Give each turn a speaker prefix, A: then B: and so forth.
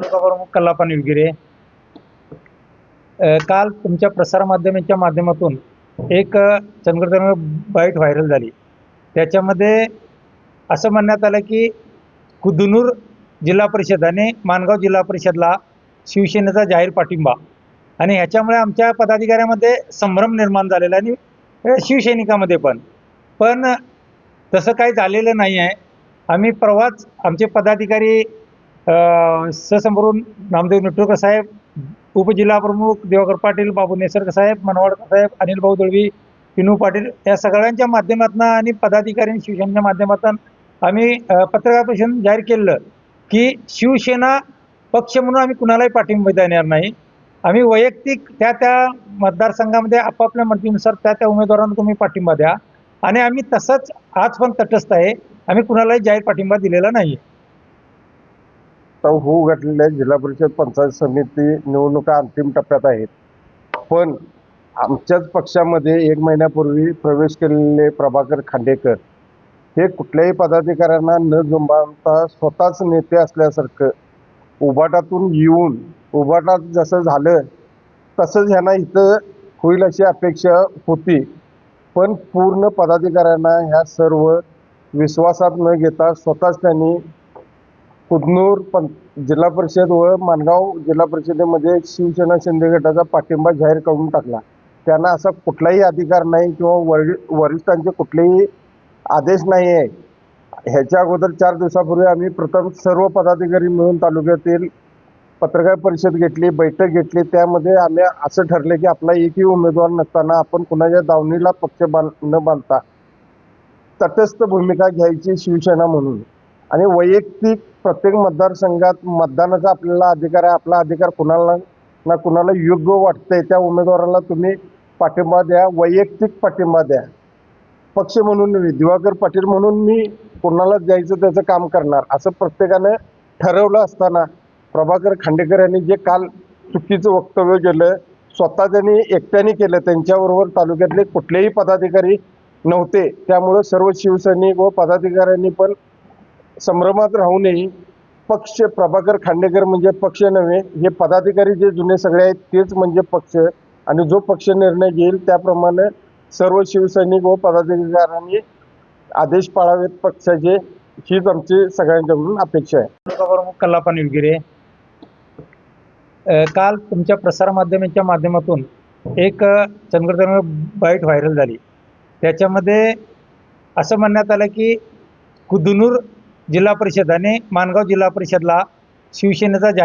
A: प्रमुख कल्लाप्पा निलगिरे, काल तुमच्या प्रसारमाध्यमांच्या माध्यमातून एक चंद्रकांत बाईट व्हायरल झाली. त्याच्यामध्ये असं म्हणण्यात आलं की कुदनूर जिल्हा परिषद आणि माणगाव जिल्हा परिषदला शिवसेनेचा जाहीर पाठिंबा, आणि ह्याच्यामुळे आमच्या पदाधिकाऱ्यांमध्ये संभ्रम निर्माण झालेला आणि शिवसैनिकामध्ये पण तसं काही झालेलं नाही आहे. आम्ही परवाच आमचे पदाधिकारी ससंभरून नामदेव निटूरकर साहेब, उपजिल्हाप्रमुख दिवाकर पाटील, बाबू नेसरकर साहेब, मनवाडकर साहेब, अनिल भाऊ दळवी, पिनू पाटील या सगळ्यांच्या माध्यमातून आणि पदाधिकारी शिवसेनेच्या माध्यमातून आम्ही पत्रकार परिषद जाहीर केलं की शिवसेना पक्ष म्हणून आम्ही कुणालाही पाठिंबा देणार नाही. आम्ही वैयक्तिक त्या मतदारसंघामध्ये आपापल्या मर्जीनुसार त्या उमेदवारांना तुम्ही पाठिंबा द्या, आणि आम्ही तसंच आज पण तटस्थ आहे. आम्ही कुणालाही जाहीर पाठिंबा दिलेला नाही.
B: होऊ घातलेल्या जिल्हा परिषद पंचायत समिती निवडणुका अंतिम टप्प्यात आहेत. पण आमच्याच पक्षामध्ये 1 महिन्यापूर्वी प्रवेश केलेले प्रभाकर खांडेकर हे कुठल्याही पदाधिकाऱ्यांना न जुंबावता स्वतःच नेते असल्यासारखं उभाटातून येऊन, उभाटात जसं झालं तसंच ह्यांना इथं होईल अशी अपेक्षा होती. पण पूर्ण पदाधिकाऱ्यांना ह्या सर्व विश्वासात न घेता स्वतःच त्यांनी कुदनूर जिल्हा परिषद व माणगाव जिल्हा परिषदेमध्ये शिवसेना शिंदे गटाचा पाठिंबा जाहीर करून टाकला. त्यांना असा कुठलाही अधिकार नाही किंवा वरिष्ठांचे कुठलेही आदेश नाही आहे. ह्याच्या अगोदर 4 दिवसापूर्वी आम्ही प्रथम सर्व पदाधिकारी मिळून तालुक्यातील पत्रकार परिषद घेतली, बैठक घेतली. त्यामध्ये आम्ही असं ठरले की आपला एकही उमेदवार नसताना आपण कुणाच्या दावणीला पक्ष न बांधता तटस्थ भूमिका घ्यायची शिवसेना म्हणून, आणि वैयक्तिक प्रत्येक मतदारसंघात मतदानाचा आपल्याला अधिकार आहे. आपला अधिकार कुणाला ना कुणाला योग्य वाटतंय त्या उमेदवाराला तुम्ही पाठिंबा द्या, वैयक्तिक पाठिंबा द्या. पक्ष म्हणून नव्हे, दिवाकर पाटील म्हणून मी कुणाला द्यायचं त्याचं काम करणार असं प्रत्येकानं ठरवलं असताना प्रभाकर खांडेकर यांनी जे काल चुकीचं वक्तव्य केलं, स्वतः त्यांनी एकट्याने केलं. त्यांच्याबरोबर तालुक्यातले कुठलेही पदाधिकारी नव्हते. त्यामुळं सर्व शिवसैनिक व पदाधिकाऱ्यांनी पण संभ्रमात राहू नये. पक्ष प्रभाकर खांडेकर म्हणजे पक्ष नव्हे, हे पदाधिकारी जे जुने सगळे आहेत तेच म्हणजे पक्ष, आणि जो पक्ष निर्णय घेईल त्याप्रमाणे सर्व शिवसैनिक व पदाधिकाऱ्यांनी आदेश पाळावेत पक्षाचे, हीच आमची सगळ्यांच्याकडून अपेक्षा आहे.
A: प्रमुख कल्लाप्पा निलगिरे, काल तुमच्या प्रसारमाध्यमांच्या माध्यमातून एक चंद्रकांत बाईट व्हायरल झाली. त्याच्यामध्ये असं म्हणण्यात आलं की कुदनूर जिल्हा परिषद आणि माणगाव जिल्हा परिषदला शिवसेनेचा जाहीर